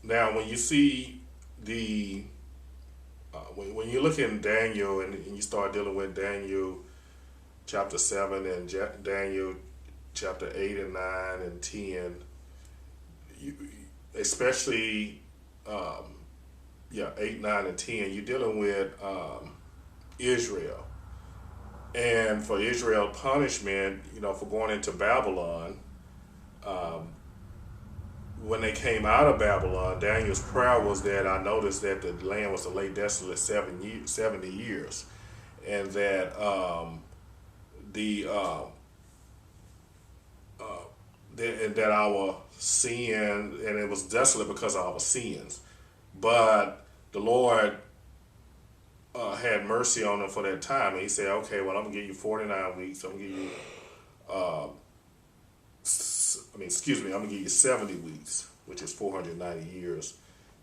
Now, when you see the when you look in Daniel and you start dealing with Daniel chapter 7 and Daniel chapter 8 and 9 and 10, you, especially um, 8, 9, and 10, you're dealing with Israel. And for Israel punishment, for going into Babylon, um, when they came out of Babylon, Daniel's prayer was that I noticed that the land was to lay desolate 70 years, and that the and that our sin, and it was desolate because of our sins. But the Lord had mercy on them for that time, and He said, "Okay, well, I'm gonna give you 49 weeks. I'm gonna give you, uh, excuse me, I'm gonna give you 70 weeks, which is 490 years,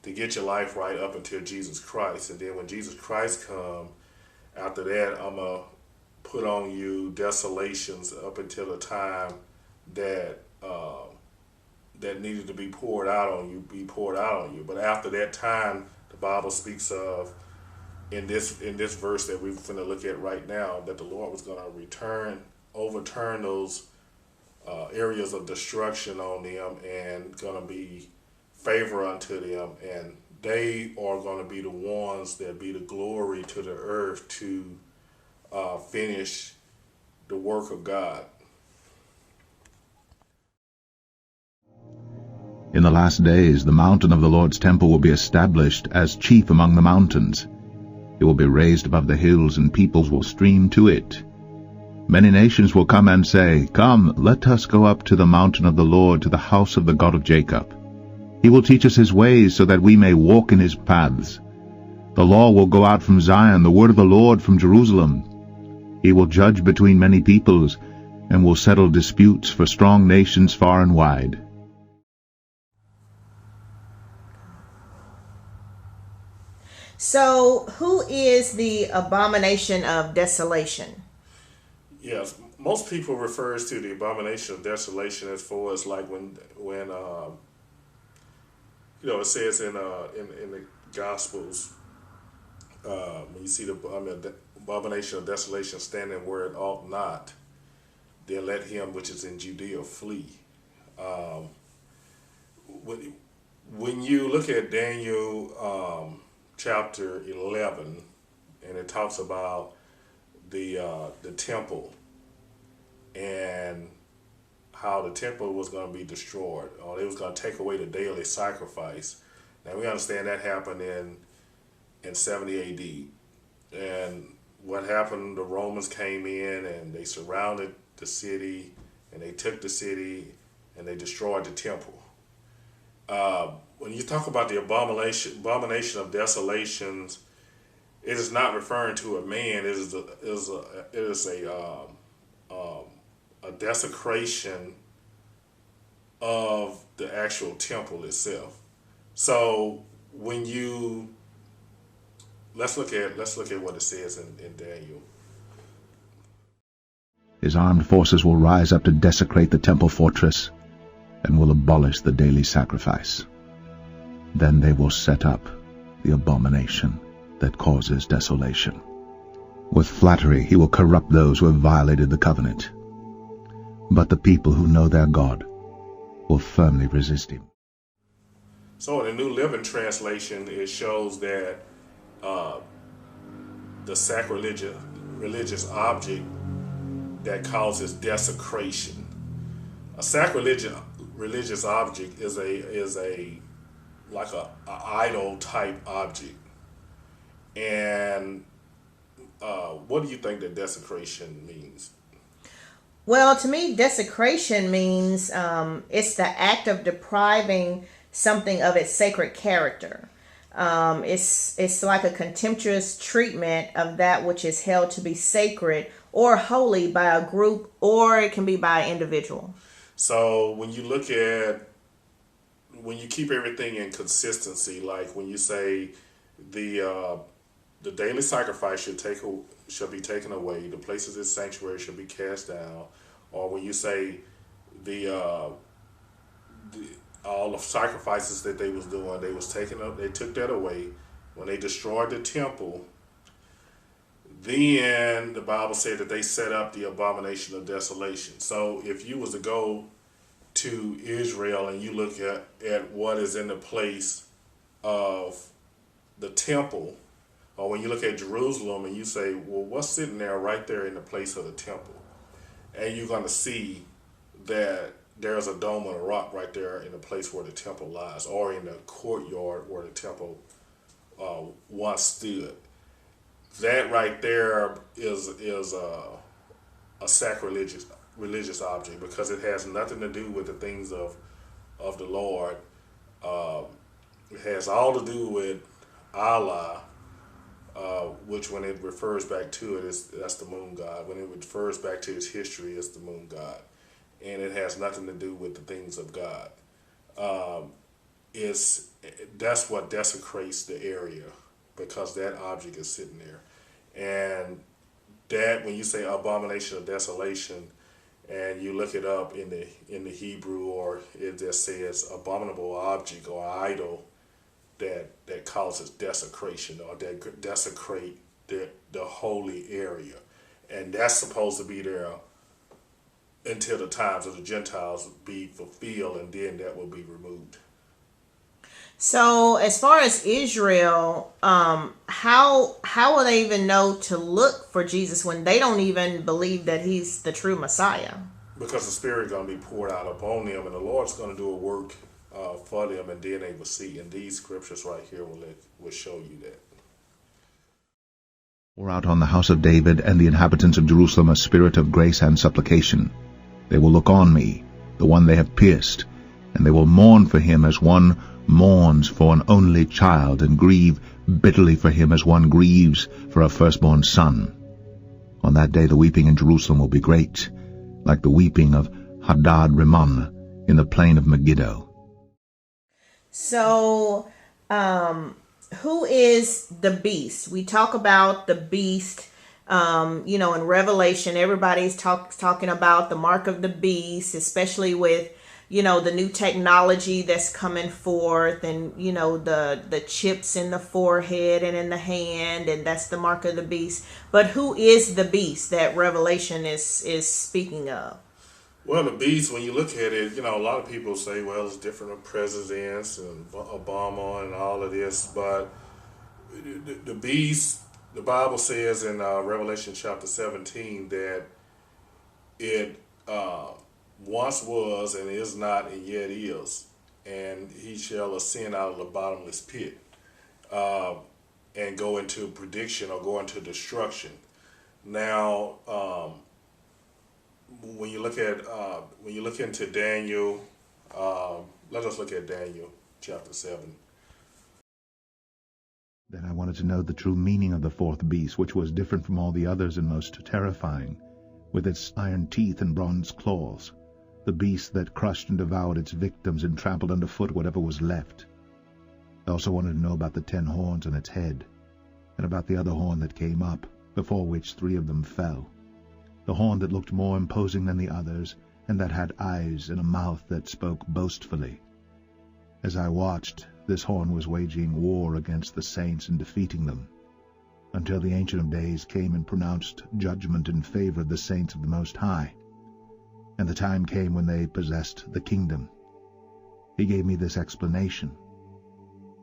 to get your life right up until Jesus Christ. And then when Jesus Christ come, after that, I'm gonna put on you desolations up until the time that that needed to be poured out on you, be poured out on you. But after that time, the Bible speaks of in this verse that we're going to look at right now, that the Lord was going to overturn those areas of destruction on them, and going to be favor unto them, and they are going to be the ones that be the glory to the earth to finish the work of God. In the last days, the mountain of the Lord's temple will be established as chief among the mountains. It will be raised above the hills, and peoples will stream to it. Many nations will come and say, "Come, let us go up to the mountain of the Lord, to the house of the God of Jacob. He will teach us his ways, so that we may walk in his paths. The law will go out from Zion, the word of the Lord from Jerusalem. He will judge between many peoples, and will settle disputes for strong nations far and wide." So, who is the abomination of desolation? Yes, most people refers to the abomination of desolation as far as like when it says in the Gospels, when you see the abomination of desolation standing where it ought not, then let him which is in Judea flee. Um, when when you look at Daniel chapter 11, and it talks about the temple and how the temple was going to be destroyed, or it was going to take away the daily sacrifice. Now we understand that happened in 70 A.D. And what happened? The Romans came in and they surrounded the city, and they took the city, and they destroyed the temple. When you talk about the abomination of desolations, it is not referring to a man. It is a desecration of the actual temple itself. So when you let's look at what it says in Daniel. His armed forces will rise up to desecrate the temple fortress, and will abolish the daily sacrifice. Then they will set up the abomination that causes desolation. With flattery he will corrupt those who have violated the covenant. But the people who know their God will firmly resist him. So in the New Living Translation, it shows that uh, the sacrilegious religious object that causes desecration. A sacrilegious religious object is a like a idol type object. And what do you think that desecration means? Well, to me, desecration means it's the act of depriving something of its sacred character. It's like a contemptuous treatment of that which is held to be sacred or holy by a group, or it can be by an individual. So when you keep everything in consistency, like when you say the uh, the daily sacrifice shall be taken away, the places of sanctuary shall be cast down, or when you say the, uh, the all the sacrifices that they was doing, they was taking up. They took that away when they destroyed the temple. Then the Bible said that they set up the abomination of desolation. So if you was to go to Israel and you look at what is in the place of the temple, or when you look at Jerusalem and you say, well, what's sitting there right there in the place of the temple? And you're going to see that there's a dome of a rock right there in the place where the temple lies, or in the courtyard where the temple once stood. That right there is a sacrilegious religious object, because it has nothing to do with the things of the Lord. It has all to do with Allah, which when it refers back to it, that's the moon god. When it refers back to its history, it's the moon god. And it has nothing to do with the things of God. That's what desecrates the area, because that object is sitting there. And that, when you say abomination of desolation, and you look it up in the Hebrew, or it just says abominable object or idol, that causes desecration, or that desecrate the holy area. And that's supposed to be there until the times of the Gentiles be fulfilled, and then that will be removed. So as far as Israel, how will they even know to look for Jesus when they don't even believe that he's the true Messiah? Because the Spirit is going to be poured out upon them, and the Lord's going to do a work for them, and then they will see. And these scriptures right here will show you that. Pour out on the house of David and the inhabitants of Jerusalem a spirit of grace and supplication. They will look on me, the one they have pierced, and they will mourn for him as one mourns for an only child, and grieve bitterly for him as one grieves for a firstborn son. On that day the weeping in Jerusalem will be great, like the weeping of Hadad Rimmon in the plain of Megiddo. So, who is the beast? We talk about the beast, in Revelation. Everybody's talking about the mark of the beast, especially with, the new technology that's coming forth, and, the chips in the forehead and in the hand, and that's the mark of the beast. But who is the beast that Revelation is speaking of? Well, the beast, when you look at it, a lot of people say, well, it's different presidents and Obama and all of this, but the beast, the Bible says in Revelation chapter 17 that it once was and is not and yet is, and he shall ascend out of the bottomless pit and go into prediction, or go into destruction. Now, when you look into Daniel, let us look at Daniel chapter 7. Then I wanted to know the true meaning of the fourth beast, which was different from all the others and most terrifying, with its iron teeth and bronze claws, the beast that crushed and devoured its victims and trampled underfoot whatever was left. I also wanted to know about the 10 horns on its head, and about the other horn that came up, before which 3 of them fell, the horn that looked more imposing than the others, and that had eyes and a mouth that spoke boastfully. As I watched, this horn was waging war against the saints and defeating them, until the Ancient of Days came and pronounced judgment in favor of the saints of the Most High. And the time came when they possessed the kingdom. He gave me this explanation.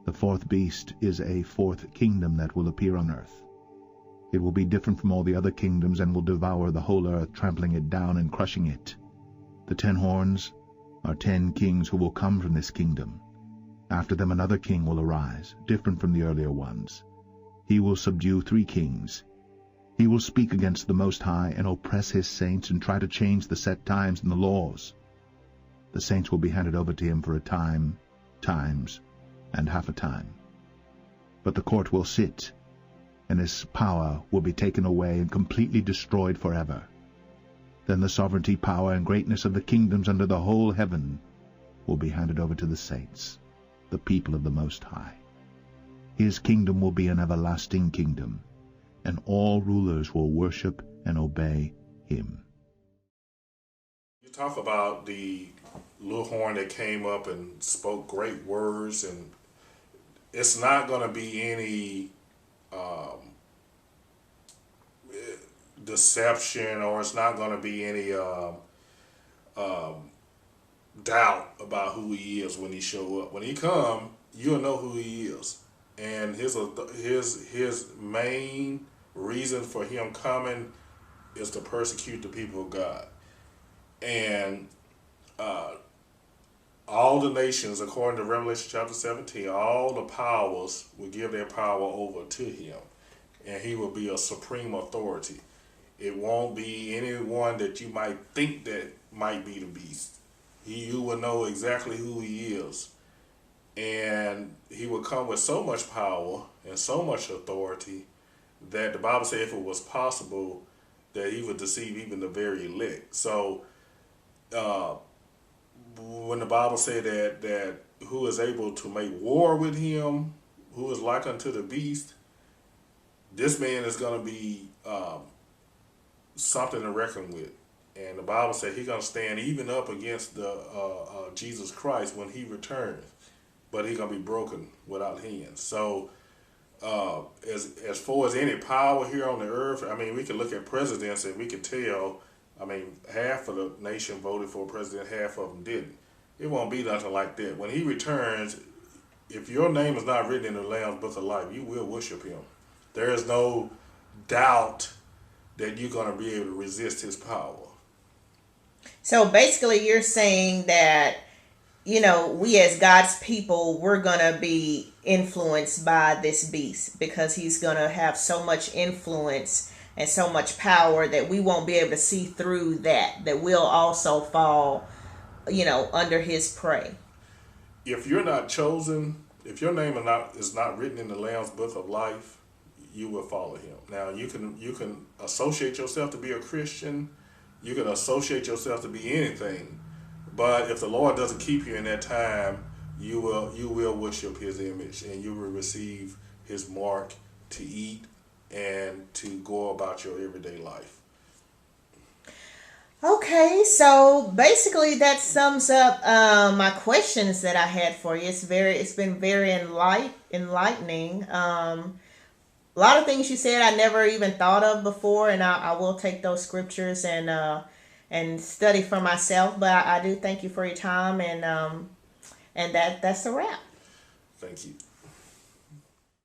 The fourth beast is a fourth kingdom that will appear on earth. It will be different from all the other kingdoms, and will devour the whole earth, trampling it down and crushing it. The 10 horns are 10 kings who will come from this kingdom. After them another king will arise, different from the earlier ones. He will subdue 3 kings. He will speak against the Most High, and oppress his saints, and try to change the set times and the laws. The saints will be handed over to him for a time, times, and half a time. But the court will sit, and his power will be taken away and completely destroyed forever. Then the sovereignty, power, and greatness of the kingdoms under the whole heaven will be handed over to the saints, the people of the Most High. His kingdom will be an everlasting kingdom, and all rulers will worship and obey him. You talk about the little horn that came up and spoke great words, and it's not going to be any deception, or it's not going to be any doubt about who he is when he show up. When he come, you'll know who he is, and his main reason for him coming is to persecute the people of God. And all the nations, according to Revelation chapter 17, all the powers will give their power over to him, and he will be a supreme authority. It won't be anyone that you might think that might be the beast. You will know exactly who he is, and he will come with so much power and so much authority that the Bible says if it was possible that he would deceive even the very elect. So when the Bible said that who is able to make war with him, who is like unto the beast, this man is going to be something to reckon with. And the Bible said he's going to stand even up against the Jesus Christ when he returns, but he's going to be broken without hands. So as far as any power here on the earth, I mean, we can look at presidents and we can tell, I mean, half of the nation voted for a president, half of them didn't. It won't be nothing like that. When he returns, if your name is not written in the Lamb's Book of Life, you will worship him. There is no doubt that you're going to be able to resist his power. So basically, you're saying that, we as God's people, we're going to be influenced by this beast because he's going to have so much influence and so much power that we won't be able to see through that we'll also fall, under his prey. If you're not chosen, if your name is not written in the Lamb's Book of Life, you will follow him. Now, you can associate yourself to be a Christian. You can associate yourself to be anything. But if the Lord doesn't keep you in that time, you will worship his image, and you will receive his mark to eat and to go about your everyday life. Okay, so basically that sums up my questions that I had for you. It's been very enlightening. A lot of things you said I never even thought of before, and I will take those scriptures and study for myself. But I do thank you for your time, and that's a wrap. Thank you.